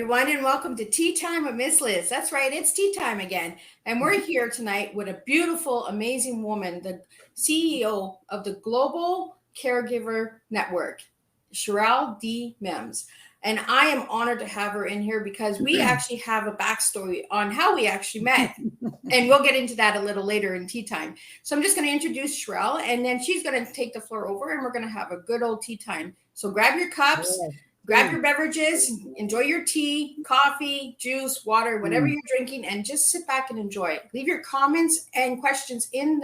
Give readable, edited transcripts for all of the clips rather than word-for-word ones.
everyone, and welcome to Tea Time with Miss Liz. That's right, it's tea time again. And we're here tonight with a beautiful, amazing woman, the CEO of the Global Caregiver Network, Sherrell D. Mims. And I am honored to have her in here because we actually have a backstory on how we actually met. And we'll get into that a little later in tea time. So I'm just going to introduce Sherrell, and then she's going to take the floor over, and we're going to have a good old tea time. So grab your cups. Yeah. Grab your beverages, enjoy your tea, coffee, juice, water, whatever you're drinking, and just sit back and enjoy it. Leave your comments and questions in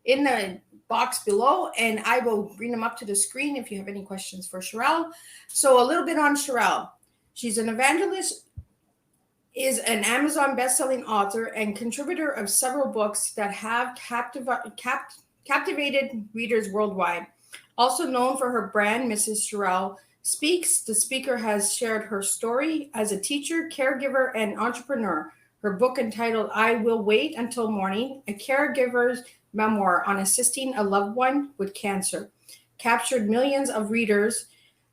the box below, and I will bring them up to the screen if you have any questions for Sherrell. So a little bit on Sherrell. She's an evangelist, is an Amazon best-selling author and contributor of several books that have captivated readers worldwide. Also known for her brand, mssherrellspeaks, the speaker has shared her story as a teacher, caregiver, and entrepreneur. Her book entitled I Will Wait Until Morning, a caregiver's memoir on assisting a loved one with cancer, captured millions of readers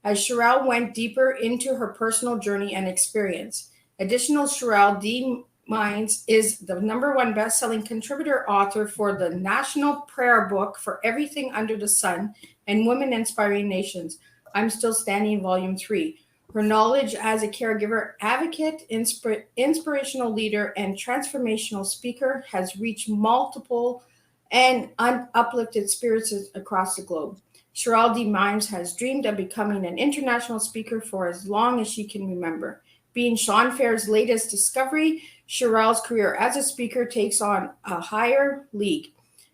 as Sherrell went deeper into her personal journey and experience. Additional, Sherrell D. Mims is the #1 best-selling contributor author for the National Prayer Book for Everything Under the Sun and Women Inspiring Nations, I'm Still Standing, Volume 3. Her knowledge as a caregiver advocate, inspirational leader, and transformational speaker has reached multiple and uplifted spirits across the globe. Sherrell D. Mims has dreamed of becoming an international speaker for as long as she can remember. Being Sean Fair's latest discovery, Sherrell's career as a speaker takes on a higher league.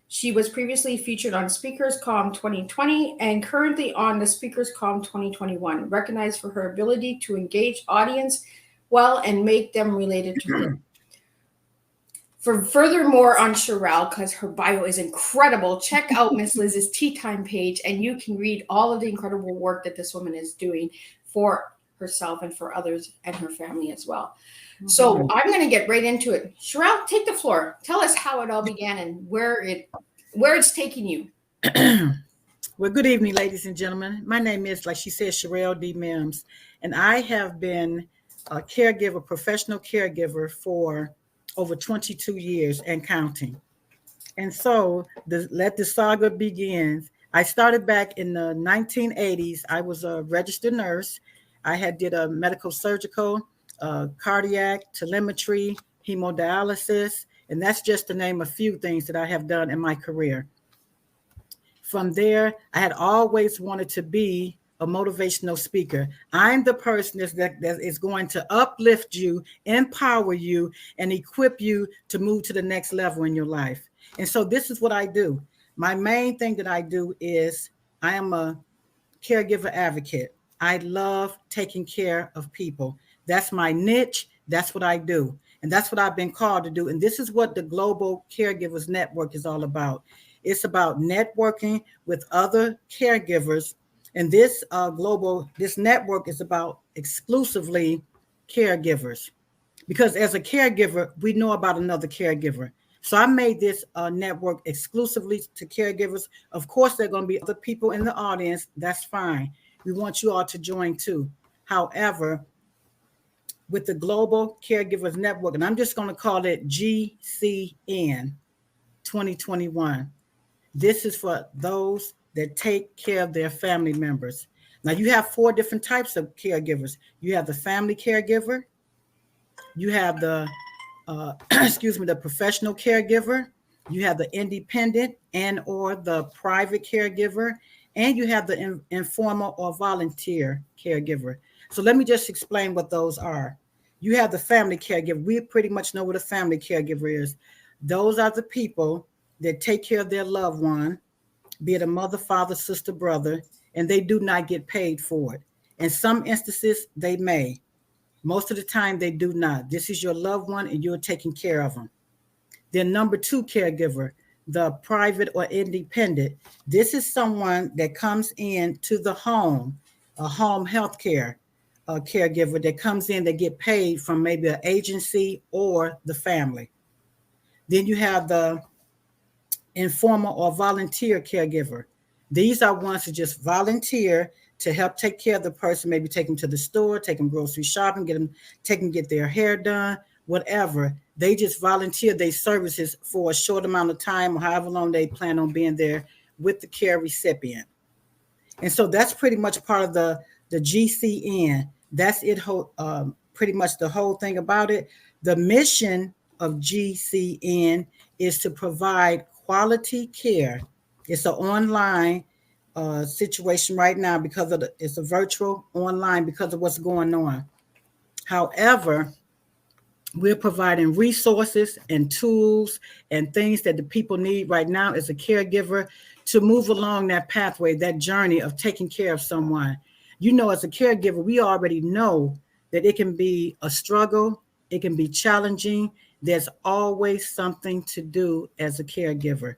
She was previously featured on Speakers Com 2020 and currently on the Speakers Com 2021, recognized for her ability to engage audience well and make them related to her. For furthermore on Sherrell, because her bio is incredible, check out Miss Liz's Tea Time page, and you can read all of the incredible work that this woman is doing for herself and for others and her family as well. So I'm going to get right into it. Sherrell, take the floor. Tell us how it all began and where it's taking you. Well, good evening, ladies and gentlemen. My name is, like she said, Sherrell D. Mims, and I have been a caregiver, professional caregiver for over 22 years and counting. And so let the saga begin. I started back in the 1980s. I was a registered nurse. I did a medical surgical, cardiac, telemetry, hemodialysis, and that's just to name a few things that I have done in my career. From there, I had always wanted to be a motivational speaker. I'm the person that is going to uplift you, empower you, and equip you to move to the next level in your life. And so this is what I do. My main thing that I do is I am a caregiver advocate. I love taking care of people. That's my niche. That's what I do. And that's what I've been called to do. And this is what the Global Caregivers Network is all about. It's about networking with other caregivers. And this network is about exclusively caregivers. Because as a caregiver, we know about another caregiver. So I made this network exclusively to caregivers. Of course, there are going to be other people in the audience. That's fine. We want you all to join too. However, with the Global Caregivers Network, and I'm just going to call it GCN 2021. This is for those that take care of their family members. Now, you have 4 different types of caregivers. You have the family caregiver. You have the, the professional caregiver. You have the independent and or the private caregiver. And you have the informal or volunteer caregiver. So let me just explain what those are. You have the family caregiver. We pretty much know what a family caregiver is. Those are the people that take care of their loved one, be it a mother, father, sister, brother, and they do not get paid for it. In some instances, they may. Most of the time, they do not. This is your loved one, and you're taking care of them. Then #2 caregiver, the private or independent. This is someone that comes in to the home, a home health care caregiver that comes in, that get paid from maybe an agency or the family. Then you have the informal or volunteer caregiver. These are ones that just volunteer. to help take care of the person, maybe take them to the store, take them grocery shopping, get their hair done, whatever. They just volunteer their services for a short amount of time or however long they plan on being there with the care recipient. And so that's pretty much part of the GCN. That's it, pretty much the whole thing about it. The mission of GCN is to provide quality care. It's an online situation right now because of it's a virtual online because of what's going on. However, we're providing resources and tools and things that the people need right now as a caregiver to move along that pathway, that journey of taking care of someone. You know, as a caregiver, we already know that it can be a struggle. It can be challenging. There's always something to do as a caregiver.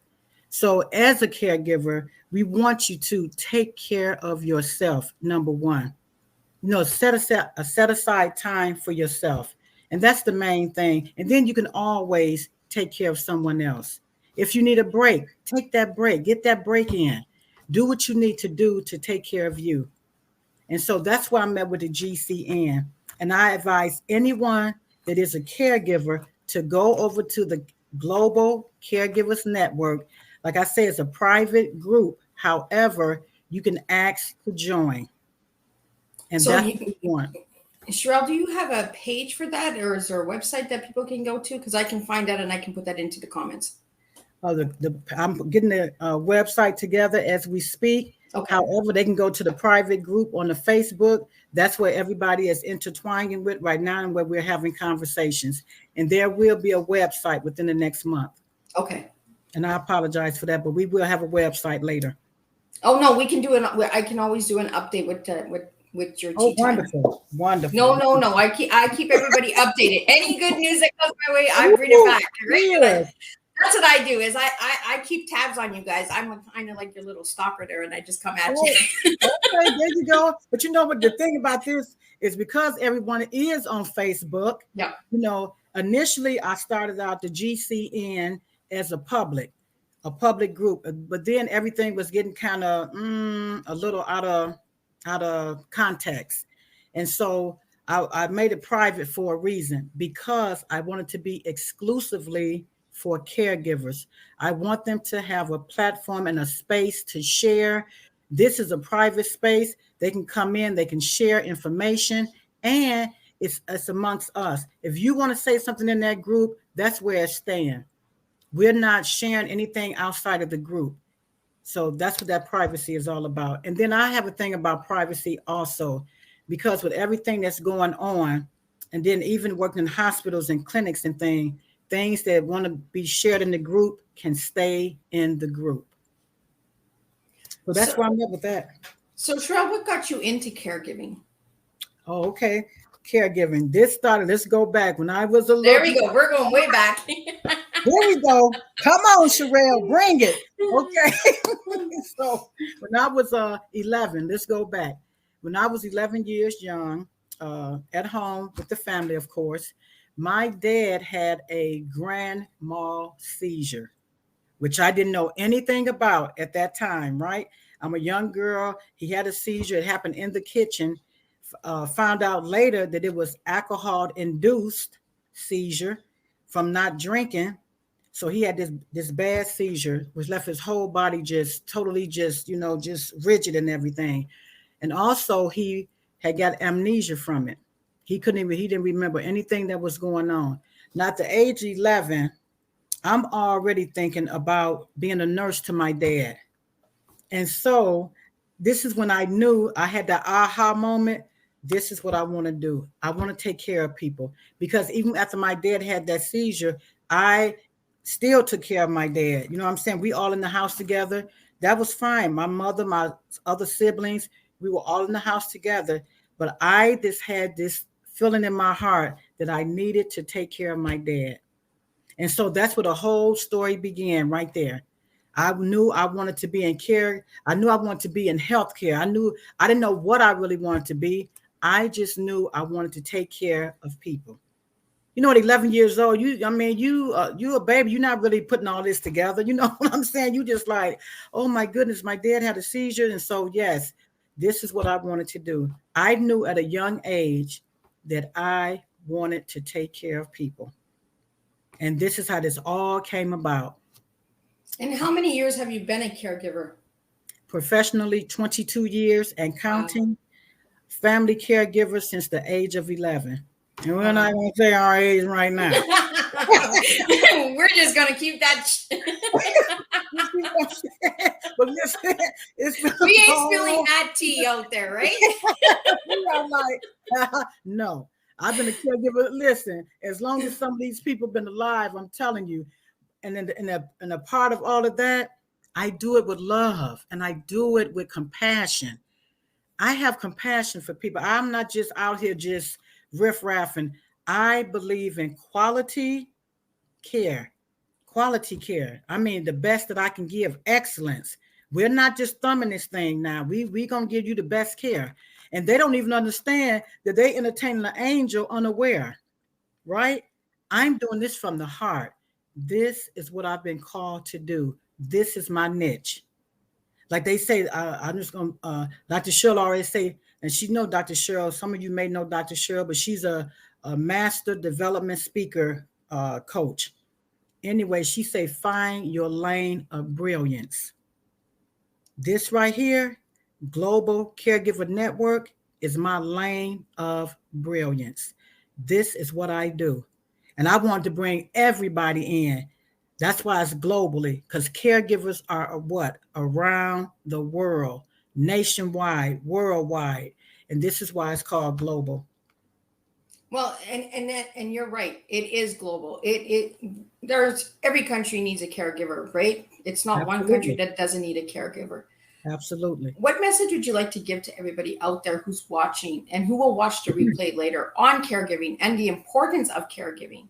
So as a caregiver, we want you to take care of yourself, number one. You know, set aside time for yourself. And that's the main thing. And then you can always take care of someone else. If you need a break, take that break, get that break in. Do what you need to do to take care of you. And so that's why I met with the GCN. And I advise anyone that is a caregiver to go over to the Global Caregivers Network. Like I say, it's a private group. However, you can ask to join. And so that's what you want. Sherrell, do you have a page for that, or is there a website that people can go to? Because I can find that and I can put that into the comments. I'm getting the website together as we speak. Okay. However, they can go to the private group on the Facebook. That's where everybody is intertwining with right now and where we're having conversations. And there will be a website within the next month. Okay. And I apologize for that, but we will have a website later. Oh, no, we can do it. I can always do an update with your Teatime. Wonderful. No. I keep everybody updated. Any good news that comes my way, I bring it back. Right? That's what I do. Is I keep tabs on you guys. I'm kind of like your little stalker there, and I just come at you. Okay, there you go. But you know what? The thing about this is because everyone is on Facebook. Yeah. You know, initially I started out the GCN as a public group, but then everything was getting kind of a little out of context. And so I made it private for a reason, because I wanted to be exclusively for caregivers. I want them to have a platform and a space to share. This is a private space. They can come in, they can share information, and it's amongst us. If you want to say something in that group, that's where it's staying. We're not sharing anything outside of the group. So that's what that privacy is all about. And then I have a thing about privacy also, because with everything that's going on, and then even working in hospitals and clinics and things that want to be shared in the group can stay in the group. So that's why I'm up with that. So Sherrell, what got you into caregiving? Oh, okay. Caregiving. Let's go back when I was a little. There we go. We're going way back. There we go. Come on, Sherrell, bring it. Okay. So when I was 11, let's go back. When I was 11 years young, at home with the family, of course, my dad had a grand mal seizure, which I didn't know anything about at that time, right? I'm a young girl. He had a seizure. It happened in the kitchen. Found out later that it was alcohol-induced seizure from not drinking. So he had this bad seizure, which left his whole body just totally just rigid and everything. And also he had got amnesia from it. He didn't remember anything that was going on. Now at the age of 11, I'm already thinking about being a nurse to my dad. And so this is when I knew I had that aha moment. This is what I want to do. I want to take care of people, because even after my dad had that seizure, I still took care of my dad. You know what I'm saying? We all in the house together. That was fine. My mother, my other siblings, we were all in the house together. But I just had this feeling in my heart that I needed to take care of my dad. And so that's where the whole story began right there. I knew I wanted to be in care. I knew I wanted to be in healthcare. I didn't know what I really wanted to be. I just knew I wanted to take care of people. You know, at 11 years old, you a baby. You're not really putting all this together. You know what I'm saying? You just like, oh my goodness, my dad had a seizure. And so, yes, This is what I wanted to do. I knew at a young age that I wanted to take care of people. And this is how this all came about. And how many years have you been a caregiver? Professionally, 22 years and counting. Wow. Family caregiver since the age of 11. And we're not going to say our age right now. We're just going to keep that. But listen, we ain't spilling that tea out there, right? I'm like, no. I've been a caregiver. Listen, as long as some of these people have been alive, I'm telling you, and in a part of all of that, I do it with love and I do it with compassion. I have compassion for people. I'm not just out here just riff-raffing. I believe in quality care. Quality care. I mean, the best that I can give, excellence. We're not just thumbing this thing now. We gonna give you the best care. And they don't even understand that they entertaining an angel unaware, right? I'm doing this from the heart. This is what I've been called to do. This is my niche. Like they say, I'm just going to, Dr. Sherrell already say, and she know Dr. Sherrell, some of you may know Dr. Sherrell, but she's a master development speaker coach. Anyway, she say, find your lane of brilliance. This right here, Global Caregiver Network, is my lane of brilliance. This is what I do. And I want to bring everybody in. That's why it's globally, because caregivers are what? Around the world, nationwide, worldwide. And this is why it's called global. Well, and you're right. It is global. There's every country needs a caregiver, right? It's not Absolutely. One country that doesn't need a caregiver. Absolutely. What message would you like to give to everybody out there who's watching and who will watch the replay later on caregiving and the importance of caregiving?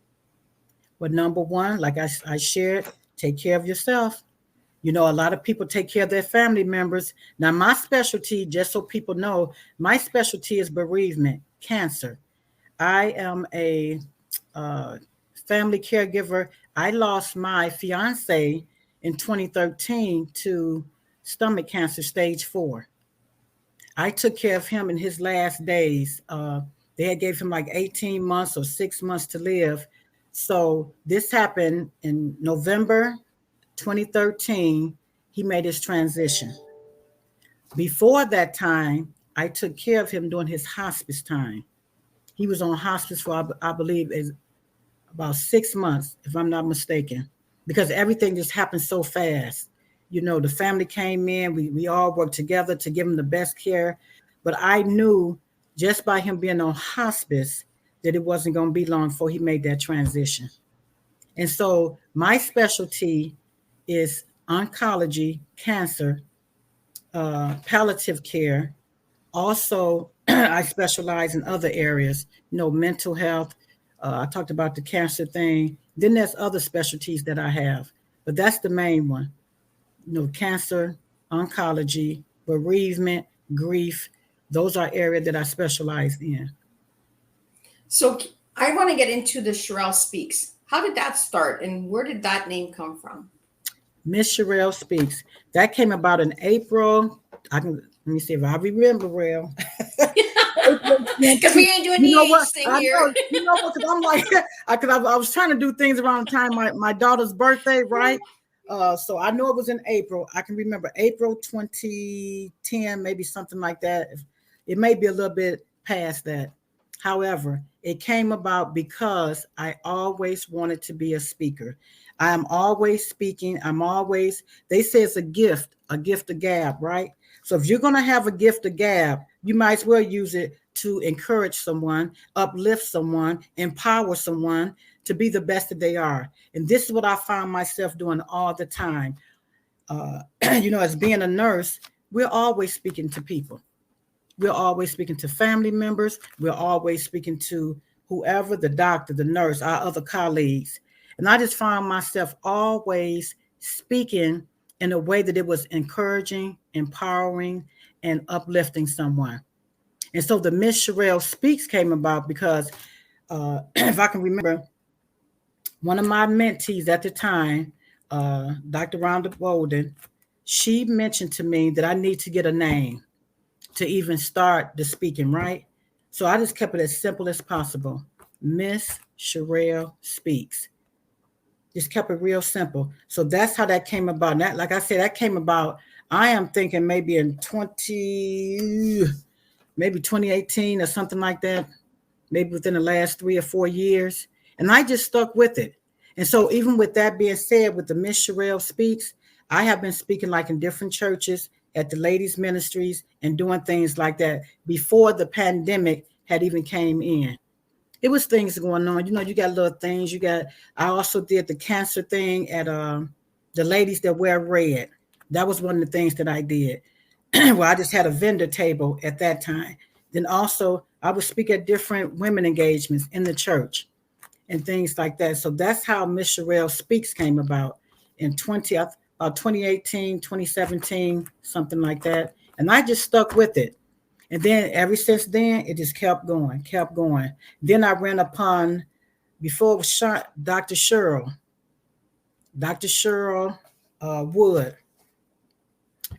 Well, number one, like I shared, take care of yourself. You know, a lot of people take care of their family members. Now, my specialty, just so people know, my specialty is bereavement, cancer. I am a family caregiver. I lost my fiance in 2013 to stomach cancer, stage 4. I took care of him in his last days. They had gave him like 18 months or 6 months to live. So this happened in November 2013. He made his transition. Before that time, I took care of him during his hospice time. He was on hospice for, I believe, is about 6 months, if I'm not mistaken, because everything just happened so fast. You know, the family came in, we all worked together to give him the best care. But I knew just by him being on hospice that it wasn't going to be long before he made that transition. And so my specialty is oncology, cancer, palliative care. Also, I specialize in other areas, you know, mental health. I talked about the cancer thing. Then there's other specialties that I have, but that's the main one. You know, cancer, oncology, bereavement, grief. Those are areas that I specialize in. So I want to get into the Sherrell Speaks. How did that start and where did that name come from? Miss Sherrell Speaks. That came about in April. Let me see if I remember well. Because we ain't doing the age thing here. You know what? Because I'm like, I was trying to do things around the time my daughter's birthday, right? So I know it was in April. I can remember April 2010, maybe something like that. It may be a little bit past that. However, it came about because I always wanted to be a speaker. I am always speaking. They say it's a gift of gab, right? So if you're going to have a gift of gab, you might as well use it to encourage someone, uplift someone, empower someone to be the best that they are. And this is what I found myself doing all the time. You know, as being a nurse, we're always speaking to people. We're always speaking to family members. We're always speaking to whoever, the doctor, the nurse, our other colleagues. And I just found myself always speaking in a way that it was encouraging, empowering, and uplifting someone. And so the Miss Sherrell Speaks came about because if I can remember, one of my mentees at the time, Dr. Rhonda Bolden, she mentioned to me that I need to get a name. to even start the speaking, right? So I just kept it as simple as possible. Miss Sherrell Speaks. Just kept it real simple. So that's how that came about. And that, like I said, that came about, I am thinking maybe in 2018 or something like that, maybe within the last 3 or 4 years. And I just stuck with it. And so even with that being said, with the Miss Sherrell Speaks, I have been speaking like in different churches, at the ladies' ministries, and doing things like that before the pandemic had even came in. It was things going on. You got little things. I also did the cancer thing at the ladies that wear red. That was one of the things that I did. Well, I just had a vendor table at that time. Then also I would speak at different women engagements in the church and things like that. So that's how Miss Sherrell Speaks came about in 2018, 2017, something like that. And I just stuck with it. And then ever since then, it just kept going. Then I ran upon, before it was Dr. Sherrell Wood.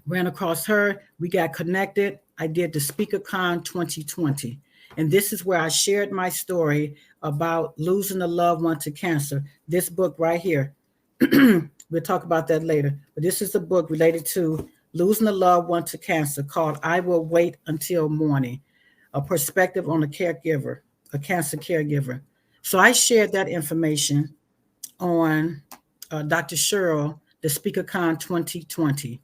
Ran across her. We got connected. I did the SpeakerCon 2020. And this is where I shared my story about losing a loved one to cancer. This book right here. We'll talk about that later. But this is a book related to losing a loved one to cancer called I Will Wait Until Morning, a perspective on a caregiver, a cancer caregiver. So I shared that information on Dr. Sherrell, the SpeakerCon 2020.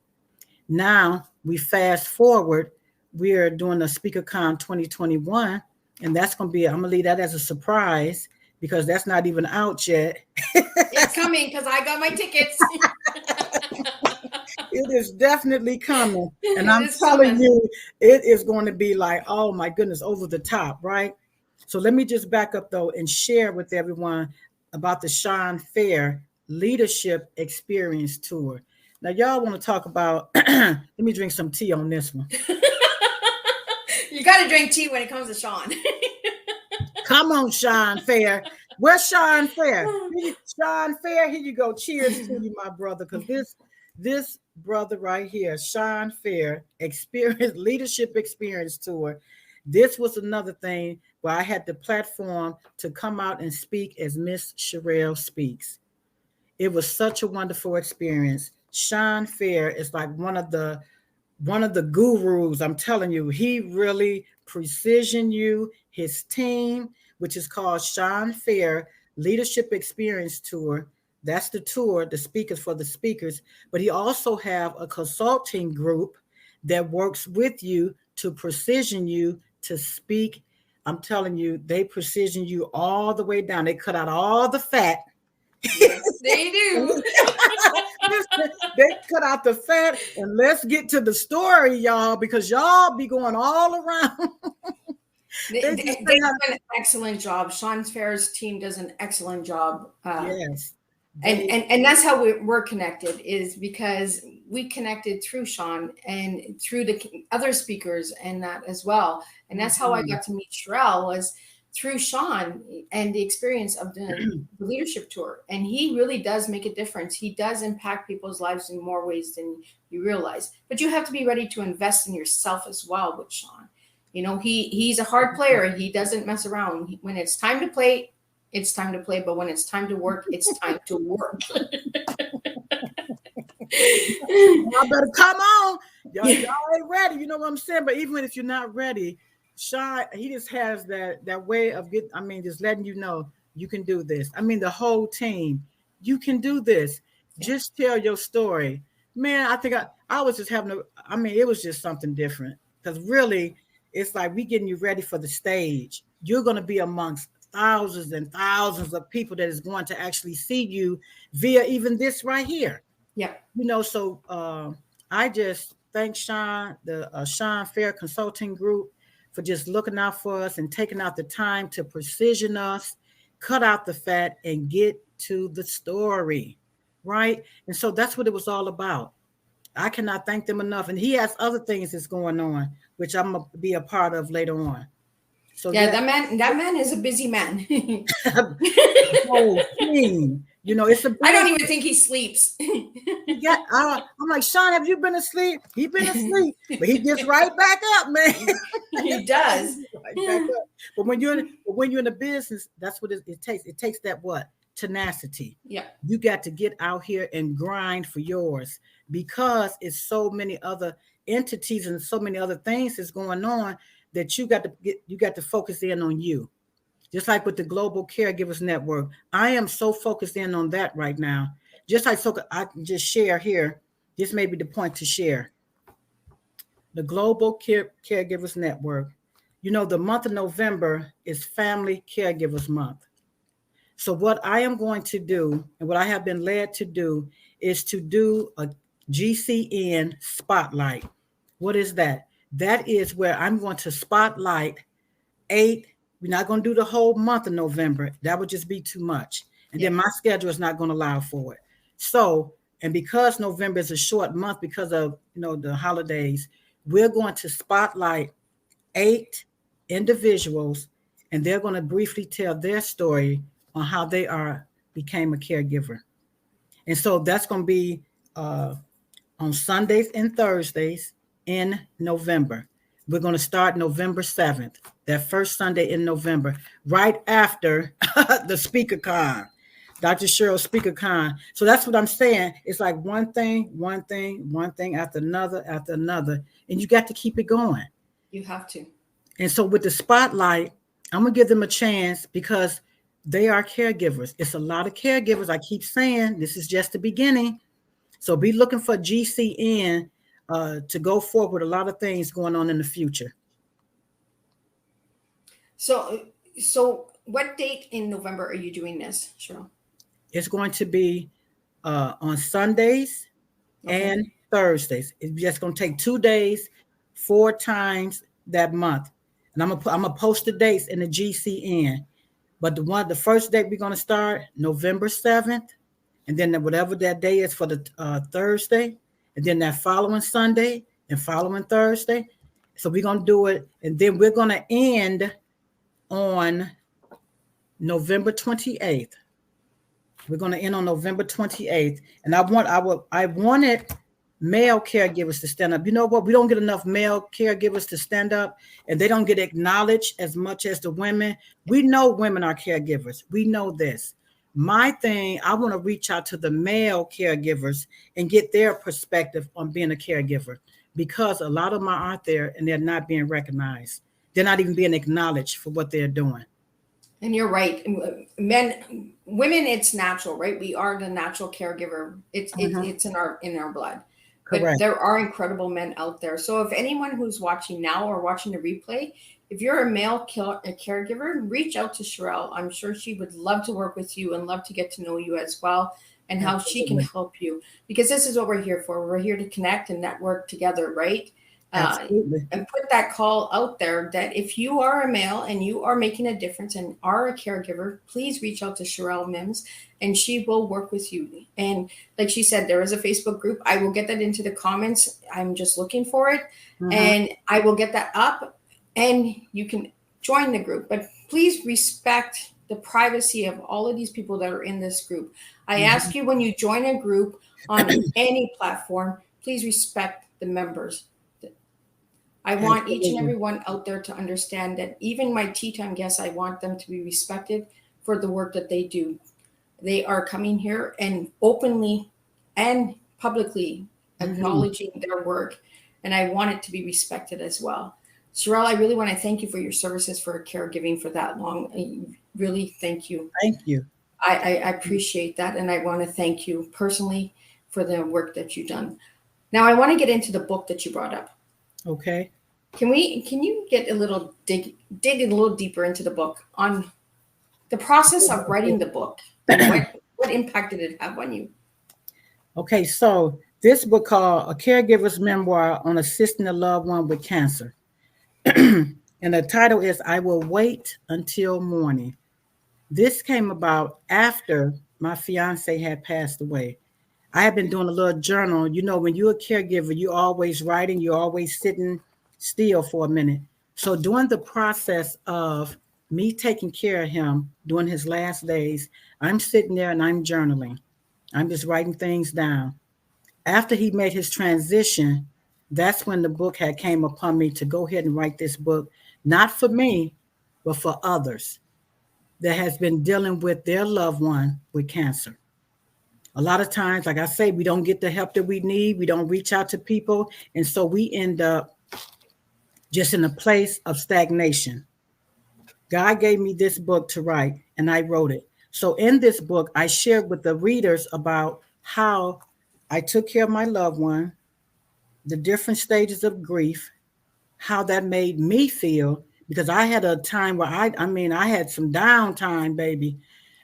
Now we fast forward, we're doing the SpeakerCon 2021, and that's going to be, I'm going to leave that as a surprise because that's not even out yet. It's coming because I got my tickets. It is definitely coming. And I'm telling you, it is going to be like, oh my goodness, over the top, right? So let me just back up though and share with everyone about the Sean Fair Leadership Experience Tour. Now, y'all want to talk about, let me drink some tea on this one. You got to drink tea when it comes to Sean. Come on, Sean Fair. Where's Sean Fair? Sean Fair, here you go. Cheers to you, my brother, because this brother right here, Sean Fair, Leadership Experience Tour, this was another thing where I had the platform to come out and speak as Miss Sherrell Speaks. It was such a wonderful experience. Sean Fair is like one of the gurus. I'm telling you, he really precision you. His team, which is called Sean Fair Leadership Experience Tour. That's the tour, the speakers for the speakers. But he also have a consulting group that works with you to precision you to speak. I'm telling you, they precision you all the way down. They cut out all the fat. Yes, they do. They cut out the fat, and let's get to the story, y'all, because y'all be going all around. They do an excellent job. Sean Fair's team does an excellent job. Yes. And that's how we're connected, is because we connected through Sean and through the other speakers and that as well. And that's how I got to meet Sherrell, was through Sean and the experience of the leadership tour. And he really does make a difference. He does impact people's lives in more ways than you realize. But you have to be ready to invest in yourself as well with Sean. You know, he's a hard player. He doesn't mess around. When it's time to play, it's time to play. But when it's time to work, it's time to work. Y'all better come on. Y'all ain't ready. You know what I'm saying? But even if you're not ready, Sean, he just has that way of just letting you know you can do this. I mean, the whole team, you can do this. Just tell your story. Man, I think I was just it was just something different. Because really, it's like we getting you ready for the stage. You're going to be amongst thousands and thousands of people that is going to actually see you via even this right here. Yeah. You know, so I just thank Sean, the Sean Fair Consulting Group, for just looking out for us and taking out the time to precision us, cut out the fat, and get to the story, right? And so that's what it was all about. I cannot thank them enough. And he has other things that's going on, which I'm going to be a part of later on. So that man is a busy man. Whole team. You know, it's a I don't big. even think he sleeps. Yeah, I'm like, Sean, have you been asleep? He been asleep, but he gets right back up, man. He does. Right back up. But when you're in the business, that's what it takes. It takes that what? Tenacity. Yeah. You got to get out here and grind for yours, because it's so many other entities and so many other things that's going on that you got to focus in on you. Just like with the Global Caregivers Network, I am so focused in on that right now. Just like, so I can just share here. This may be the point to share. The Global Caregivers Network. You know, the month of November is Family Caregivers Month. So what I am going to do, and what I have been led to do, is to do a GCN spotlight. What is that? That is where I'm going to spotlight 8. We're not going to do the whole month of November. That would just be too much. And then my schedule is not going to allow for it. So, and because November is a short month because of, the holidays, we're going to spotlight 8 individuals, and they're going to briefly tell their story on how they became a caregiver. And so that's going to be on Sundays and Thursdays in November. We're going to start November 7th, that first Sunday in November, right after the Speaker Con, Dr. Sherrell Speaker Con. So that's what I'm saying. It's like one thing after another, and you got to keep it going. You have to. And so with the spotlight, I'm going to give them a chance because they are caregivers. It's a lot of caregivers. I keep saying this is just the beginning. So be looking for GCN to go forward with a lot of things going on in the future. So what date in November are you doing this, Sherrell? It's going to be on Sundays and Thursdays. It's just going to take 2 days, 4 times that month. And I'm gonna post the dates in the GCN. But the first date we're gonna start November 7th, and then whatever that day is for the Thursday, and then that following Sunday and following Thursday. So we're gonna do it, and then we're gonna end on November 28th. We're gonna end on November 28th, and I wanted male caregivers to stand up. You know what? We don't get enough male caregivers to stand up, and they don't get acknowledged as much as the women. We know women are caregivers. We know this. My thing, I want to reach out to the male caregivers and get their perspective on being a caregiver, because a lot of them are out there and they're not being recognized. They're not even being acknowledged for what they're doing. And you're right. Women, it's natural, right? We are the natural caregiver. It's in our blood. Correct. But there are incredible men out there. So if anyone who's watching now or watching the replay, if you're a male caregiver, reach out to Sherrell. I'm sure she would love to work with you and love to get to know you as well, and how she can help you. Because this is what we're here for. We're here to connect and network together, right? Absolutely. And put that call out there that if you are a male and you are making a difference and are a caregiver, please reach out to Sherrell Mims, and she will work with you. And like she said, there is a Facebook group. I will get that into the comments. I'm just looking for it. And I will get that up, and you can join the group. But please respect the privacy of all of these people that are in this group. I ask you, when you join a group on any platform, please respect the members. I want each and every one out there to understand that even my Teatime guests, I want them to be respected for the work that they do. They are coming here and openly and publicly acknowledging their work, and I want it to be respected as well. Sherrell, I really want to thank you for your services for caregiving for that long. Really, thank you. Thank you. I appreciate that, and I want to thank you personally for the work that you've done. Now, I want to get into the book that you brought up. Okay. Can you get a little dig a little deeper into the book on the process of writing the book? What impact did it have on you? Okay, so this book called A Caregiver's Memoir on Assisting a Loved One with Cancer. And the title is I Will Wait Until Morning. This came about after my fiance had passed away. I have been doing a little journal. You know, when you're a caregiver, you're always writing, you're always sitting still for a minute. So during the process of me taking care of him during his last days, I'm sitting there and I'm journaling. I'm just writing things down. After he made his transition, that's when the book had came upon me to go ahead and write this book, not for me, but for others that has been dealing with their loved one with cancer. A lot of times, like I say, we don't get the help that we need. We don't reach out to people. And so we end up just in a place of stagnation. God gave me this book to write, and I wrote it. So in this book, I shared with the readers about how I took care of my loved one, the different stages of grief, how that made me feel, because I had a time where I had some downtime, baby,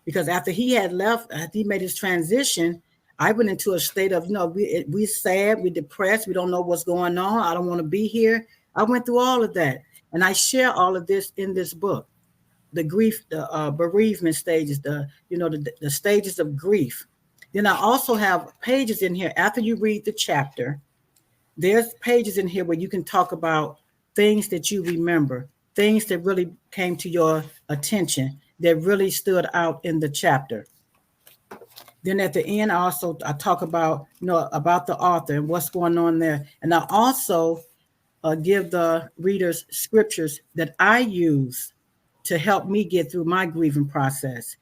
because after he had left, after he made his transition, I went into a state of, we sad, we're depressed, we don't know what's going on, I don't want to be here. I went through all of that, and I share all of this in this book. The grief, the bereavement stages, the stages of grief. Then I also have pages in here after you read the chapter. There's pages in here where you can talk about things that you remember, things that really came to your attention, that really stood out in the chapter. Then at the end, I talk about, about the author and what's going on there. And I also give the readers scriptures that I use to help me get through my grieving process.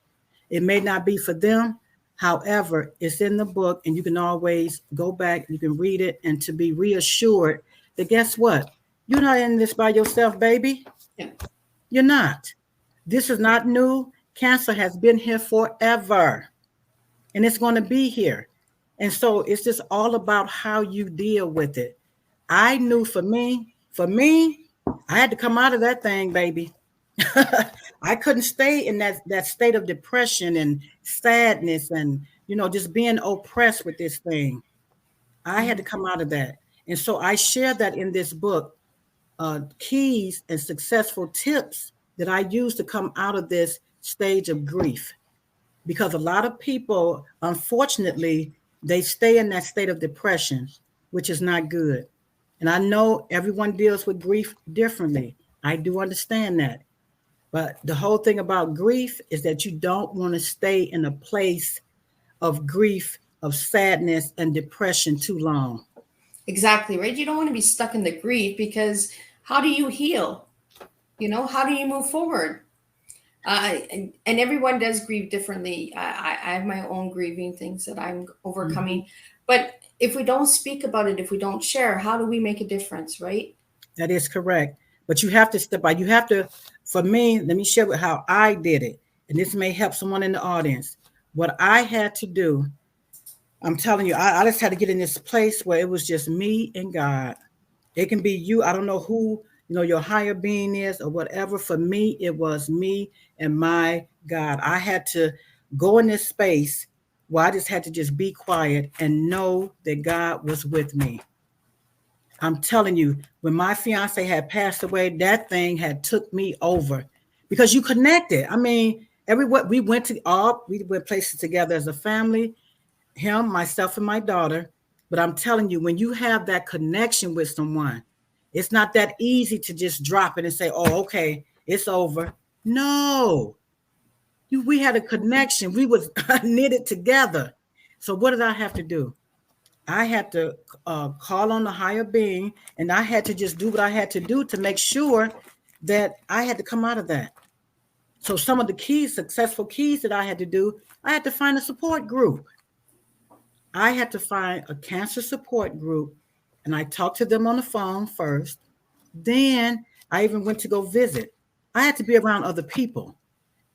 It may not be for them. However, it's in the book, and you can always go back, you can read it, and to be reassured that guess what? You're not in this by yourself, baby. Yeah. You're not. This is not new. Cancer has been here forever, and it's going to be here. And so it's just all about how you deal with it. I knew for me, I had to come out of that thing, baby. I couldn't stay in that state of depression and sadness and, just being oppressed with this thing. I had to come out of that. And so I share that in this book, keys and successful tips that I use to come out of this stage of grief. Because a lot of people, unfortunately, they stay in that state of depression, which is not good. And I know everyone deals with grief differently. I do understand that. But the whole thing about grief is that you don't want to stay in a place of grief, of sadness and depression too long. Exactly, right? You don't want to be stuck in the grief, because how do you heal? How do you move forward? And everyone does grieve differently. I have my own grieving things that I'm overcoming. Mm-hmm. But if we don't speak about it, if we don't share, how do we make a difference, right? That is correct. But you have to step by. You have to, for me, let me share with how I did it. And this may help someone in the audience. What I had to do, I'm telling you, I just had to get in this place where it was just me and God. It can be you. I don't know who, your higher being is or whatever. For me, it was me and my God. I had to go in this space where I just had to just be quiet and know that God was with me. I'm telling you, when my fiance had passed away, that thing had took me over because you connected. I mean, everywhere we went places together as a family, him, myself, and my daughter. But I'm telling you, when you have that connection with someone, it's not that easy to just drop it and say, oh, okay, it's over. No, we had a connection. We was knitted together. So what did I have to do? I had to call on the higher being, and I had to just do what I had to do to make sure that I had to come out of that. So some of the successful keys that I had to do, I had to find a support group. I had to find a cancer support group, and I talked to them on the phone first. Then I even went to go visit. I had to be around other people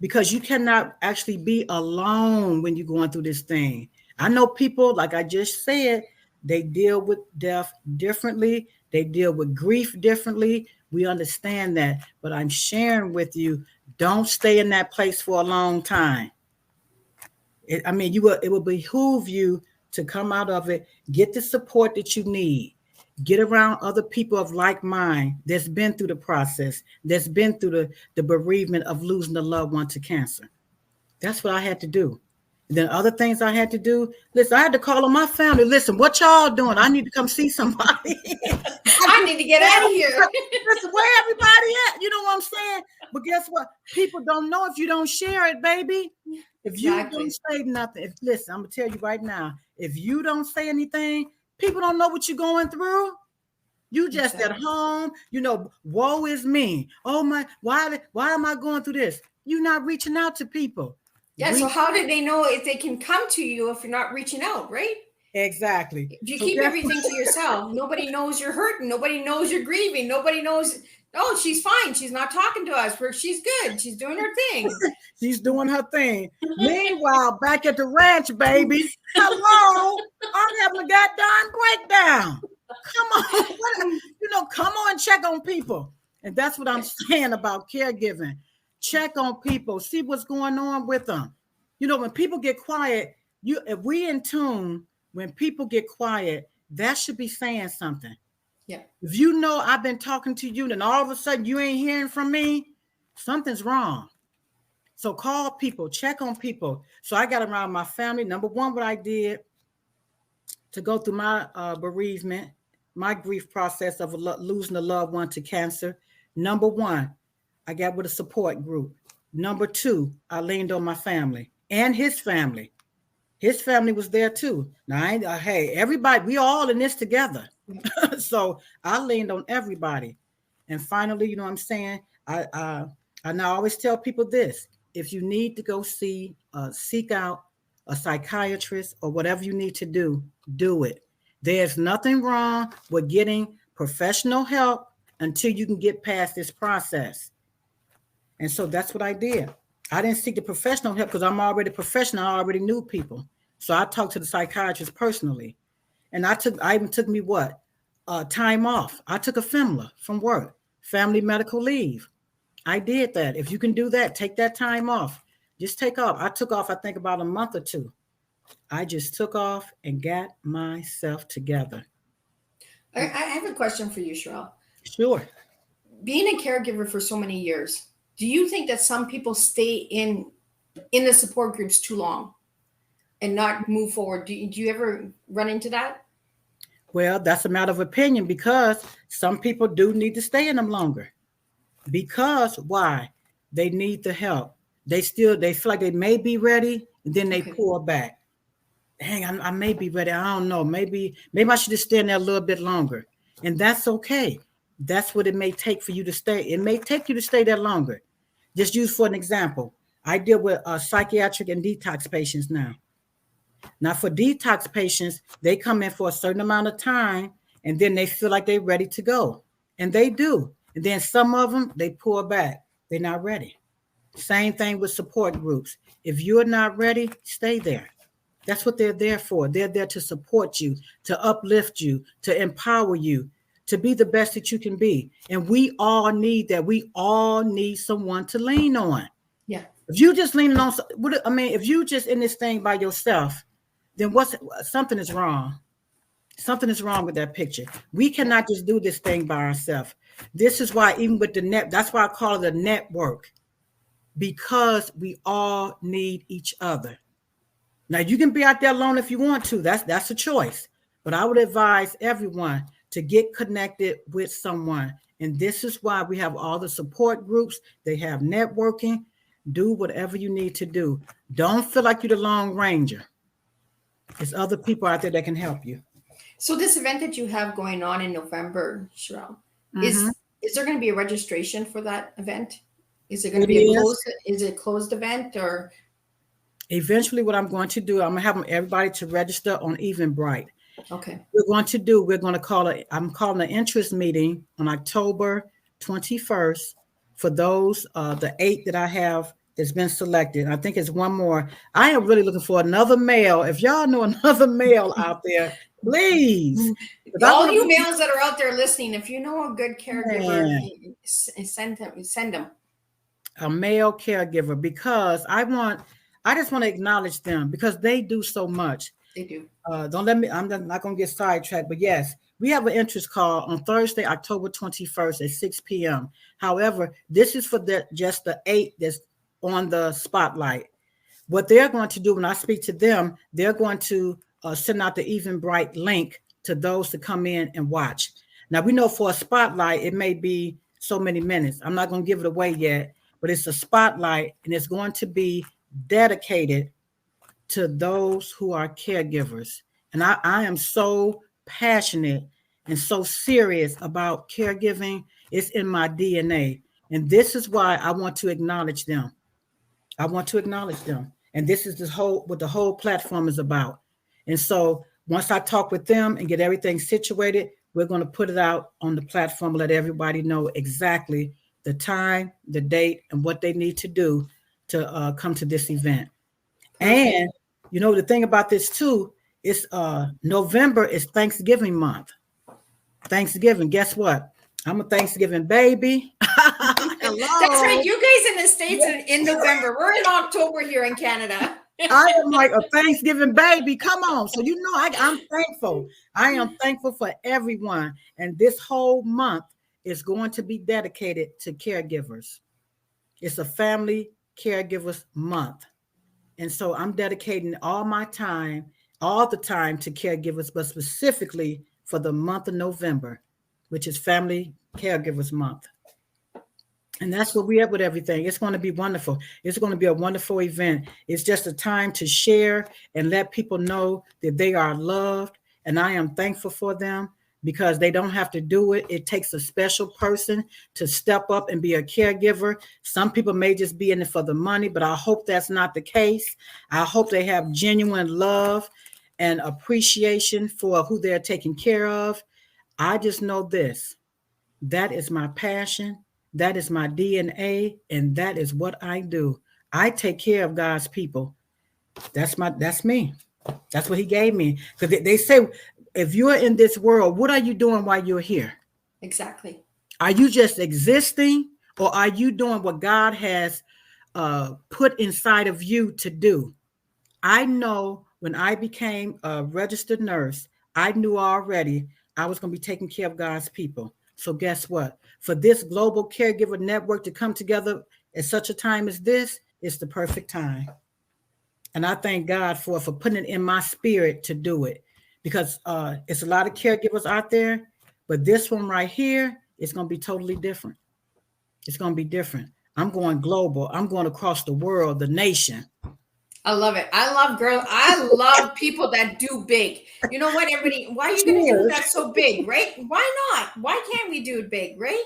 because you cannot actually be alone when you're going through this thing. I know people, like I just said, they deal with death differently. They deal with grief differently. We understand that. But I'm sharing with you, don't stay in that place for a long time. It will behoove you to come out of it, get the support that you need, get around other people of like mind that's been through the process, that's been through the bereavement of losing a loved one to cancer. That's what I had to do. And then other things I had to do. Listen, I had to call on my family. Listen, what y'all doing? I need to come see somebody. I need to get out of here. Listen, where everybody at? You know what I'm saying? But guess what? People don't know if you don't share it, baby. If you don't say nothing, listen, I'm gonna tell you right now, if you don't say anything, people don't know what you're going through. You just at home, woe is me. Oh my, why am I going through this? You're not reaching out to people. Yeah, so how did they know if they can come to you if you're not reaching out, right? Exactly. If you keep everything to yourself, nobody knows you're hurting. Nobody knows you're grieving. Nobody knows, oh, she's fine. She's not talking to us. She's good. She's doing her thing. She's doing her thing. Meanwhile, back at the ranch, baby, hello, I'm having a goddamn breakdown. Come on, come on and check on people. And that's what I'm saying about caregiving. Check on people, see what's going on with them. When people get quiet, if we in tune, when people get quiet, that should be saying something. Yeah. If I've been talking to you, and all of a sudden you ain't hearing from me, something's wrong. So call people, check on people. So I got around my family. Number one, what I did to go through my bereavement, my grief process of losing a loved one to cancer. Number one, I got with a support group. Number two, I leaned on my family and his family. His family was there too. Now, hey, everybody, we all in this together. So I leaned on everybody. And finally, you know what I'm saying? I now always tell people this: if you need to go seek out a psychiatrist or whatever you need to do it. There's nothing wrong with getting professional help until you can get past this process. And so that's what I did. I didn't seek the professional help because I'm already professional. I already knew people. So I talked to the psychiatrist personally. And I even took me time off. I took a FMLA from work, family medical leave. I did that. If you can do that, take that time off. Just take off. I took off, I think, about a month or two. I just took off and got myself together. I have a question for you, Sherrell. Sure. Being a caregiver for so many years, do you think that some people stay in the support groups too long and not move forward? Do you ever run into that? Well, that's a matter of opinion, because some people do need to stay in them longer. Because why? They need the help. They feel like they may be ready, and then they pull back. Dang, I may be ready. I don't know. Maybe I should just stay in there a little bit longer. And that's okay. That's what it may take for you to stay. It may take you to stay there longer. Just use for an example. I deal with psychiatric and detox patients now. Now, for detox patients, they come in for a certain amount of time, and then they feel like they're ready to go. And they do. And then some of them, they pull back. They're not ready. Same thing with support groups. If you're not ready, stay there. That's what they're there for. They're there to support you, to uplift you, to empower you, to be the best that you can be. And we all need that. We all need someone to lean on. Yeah. If you just leaning on, if you just in this thing by yourself, then something is wrong. Something is wrong with that picture. We cannot just do this thing by ourselves. This is why even with that's why I call it a network, because we all need each other. Now, you can be out there alone if you want to. That's a choice. But I would advise everyone to get connected with someone. And this is why we have all the support groups. They have networking. Do whatever you need to do. Don't feel like you're the Lone Ranger. There's other people out there that can help you. So this event that you have going on in November, Sherrell, is there going to be a registration for that event? Is it going to be a closed event, or? Eventually, what I'm going to do, I'm going to have everybody to register on Eventbrite. Okay. I'm calling an interest meeting on October 21st for those, the 8 that I have that's been selected. I think it's one more. I am really looking for another male. If y'all know another male out there, please. All you males that are out there listening, if you know a good caregiver, send them. A male caregiver, because I just want to acknowledge them, because they do so much. They do. I'm not going to get sidetracked, but yes, we have an interest call on Thursday, October 21st at 6 p.m. However, this is for just the 8 that's on the spotlight. what they're going to do when I speak to them, they're going to send out the Eventbrite link to those to come in and watch. Now, we know for a spotlight, it may be so many minutes. I'm not going to give it away yet, but it's a spotlight, and it's going to be dedicated to those who are caregivers. And I am so passionate and so serious about caregiving. It's in my DNA. And this is why I want to acknowledge them. I want to acknowledge them. And this is what the whole platform is about. And so once I talk with them and get everything situated, we're going to put it out on the platform, let everybody know exactly the time, the date, and what they need to do to come to this event. And you know, the thing about this too is November is Thanksgiving month. Thanksgiving, guess what? I'm a Thanksgiving baby. That's right. You guys in the States in November. We're in October here in Canada. I am like a Thanksgiving baby. Come on. So, you know, I'm thankful. I am thankful for everyone. And this whole month is going to be dedicated to caregivers. It's a family caregivers month. And so I'm dedicating all my time, all the time to caregivers, but specifically for the month of November, which is Family Caregivers Month. And that's where we're at with everything. It's going to be wonderful. It's going to be a wonderful event. It's just a time to share and let people know that they are loved. And I am thankful for them because they don't have to do it. It takes a special person to step up and be a caregiver. Some people may just be in it for the money, but I hope that's not the case. I hope they have genuine love and appreciation for who they're taking care of. I just know this. That is my passion. That is my DNA, and that is what I do. I take care of God's people. That's me. That's what he gave me. Because they say, if you're in this world, what are you doing while you're here? Exactly. Are you just existing, or are you doing what God has put inside of you to do? I know when I became a registered nurse, I knew already I was going to be taking care of God's people. So guess what? For this global caregiver network to come together at such a time as this, it's the perfect time. And I thank God for putting it in my spirit to do it, because it's a lot of caregivers out there, but this one right here is going to be totally different. It's going to be different. I'm going global. I'm going across the world, the nation. I love it. I love people that do big. You know what, everybody? Why are you going to do that so big, right? Why not? Why can't we do it big, right?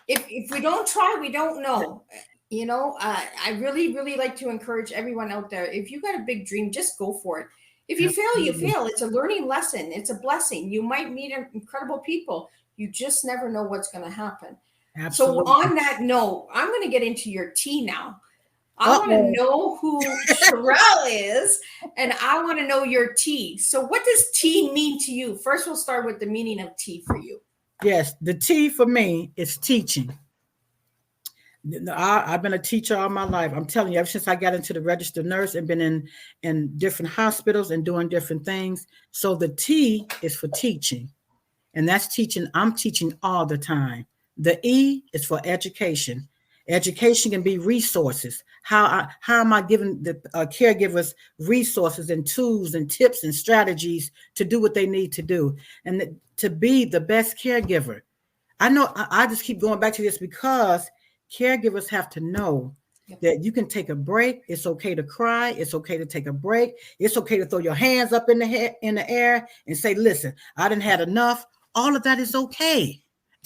If we don't try, we don't know. You know, I really, really like to encourage everyone out there. If you got a big dream, just go for it. If you fail, you fail. It's a learning lesson. It's a blessing. You might meet incredible people. You just never know what's going to happen. Absolutely. So on that note, I'm going to get into your tea now. I want to know who Sherrell is, and I want to know your tea. So what does tea mean to you? First, we'll start with the meaning of tea for you. Yes, the tea for me is teaching. I've been a teacher all my life. I'm telling you, ever since I got into the registered nurse and been in different hospitals and doing different things. So the T is for teaching, and that's teaching. I'm teaching all the time. The E is for education. Education can be resources. How am I giving the caregivers resources and tools and tips and strategies to do what they need to do and to be the best caregiver? I know I just keep going back to this because caregivers have to know that you can take a break. It's okay to cry. It's okay to take a break. It's okay to throw your hands up in the air and say, listen, I done had enough. All of that is okay.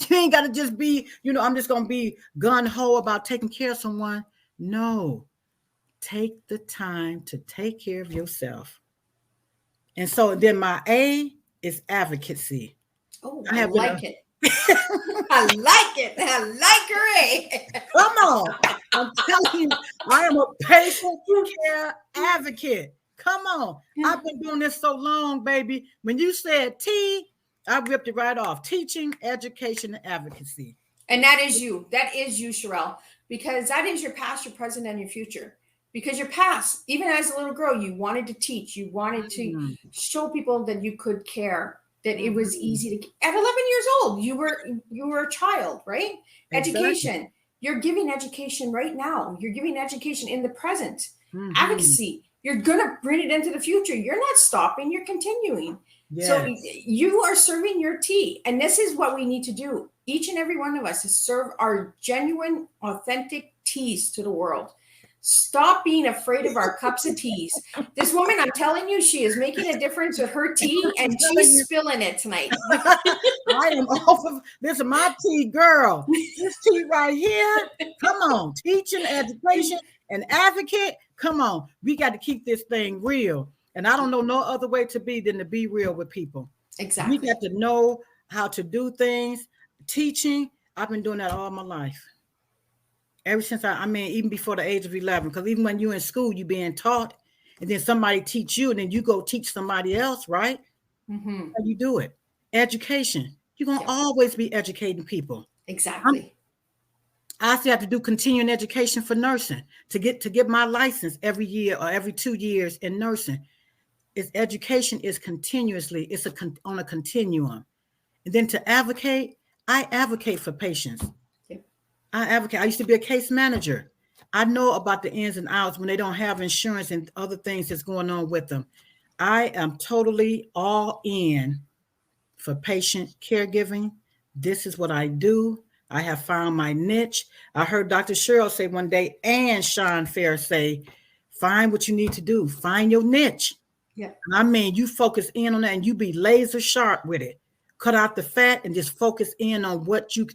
You ain't got to just be, I'm just going to be gun-ho about taking care of someone. No, take the time to take care of yourself. And so then my A is advocacy. Oh, I like it. I like it. I like her A. Come on. I'm telling you, I am a patient care advocate. Come on. I've been doing this so long, baby. When you said T, I ripped it right off. Teaching, education, and advocacy. And that is you. That is you, Sherrell, because that is your past, your present, and your future. Because your past, even as a little girl, you wanted to teach. You wanted to show people that you could care, that it was easy to. At 11 years old, you were a child, right? Exactly. Education. You're giving education right now. You're giving education in the present. Advocacy. You're going to bring it into the future. You're not stopping, you're continuing. Yes. So you are serving your tea. And this is what we need to do. Each and every one of us is serve our genuine, authentic teas to the world. Stop being afraid of our cups of teas. This woman, I'm telling you, she is making a difference with her tea, and she's spilling it tonight. I am off of this is my tea, girl. This tea right here. Come on, teaching, education, and advocate. Come on, we got to keep this thing real. And I don't know no other way to be than to be real with people. Exactly. We got to know how to do things. Teaching, I've been doing that all my life. Ever since even before the age of 11, because even when you're in school, you're being taught, and then somebody teach you, and then you go teach somebody else, right? How you do it. Education. You're going to always be educating people. Exactly. I still have to do continuing education for nursing to get my license every year or every 2 years in nursing. Education is continuously, it's on a continuum. And then to advocate, I advocate for patients. I advocate. I used to be a case manager. I know about the ins and outs when they don't have insurance and other things that's going on with them. I am totally all in for patient caregiving. This is what I do. I have found my niche. I heard Dr. Sherrell say one day, and Sean Fair say, find what you need to do. Find your niche. Yeah. I mean, you focus in on that and you be laser sharp with it. Cut out the fat and just focus in on what you